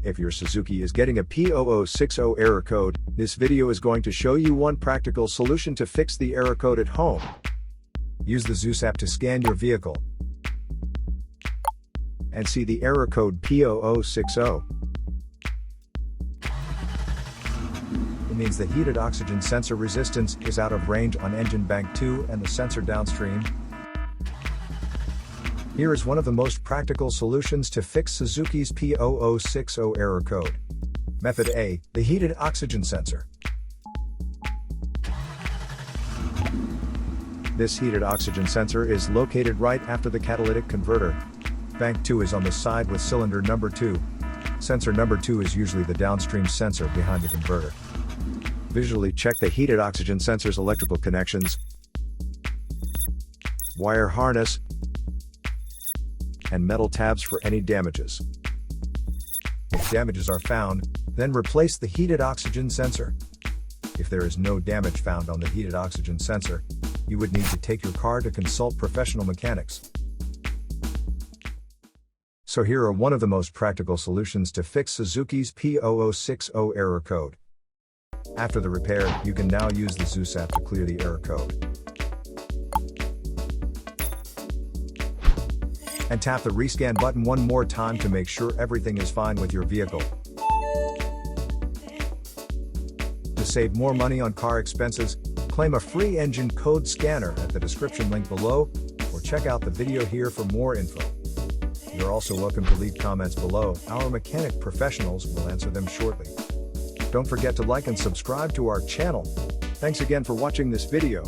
If your Suzuki is getting a P0060 error code, this video is going to show you one practical solution to fix the error code at home. Use the ZUS app to scan your vehicle and see the error code P0060. It means the heated oxygen sensor resistance is out of range on engine bank 2 and the sensor downstream. Here is one of the most practical solutions to fix Suzuki's P0060 error code. Method A, the heated oxygen sensor. This heated oxygen sensor is located right after the catalytic converter. Bank 2 is on the side with cylinder number 2. Sensor number 2 is usually the downstream sensor behind the converter. Visually check the heated oxygen sensor's electrical connections, wire harness, and metal tabs for any damages. If damages are found, then replace the heated oxygen sensor. If there is no damage found on the heated oxygen sensor, you would need to take your car to consult professional mechanics. So here are one of the most practical solutions to fix Suzuki's P0060 error code. After the repair, you can now use the ZUS app to clear the error code. And tap the rescan button one more time to make sure everything is fine with your vehicle. To save more money on car expenses, claim a free engine code scanner at the description link below, or check out the video here for more info. You're also welcome to leave comments below. Our mechanic professionals will answer them shortly. Don't forget to like and subscribe to our channel. Thanks again for watching this video.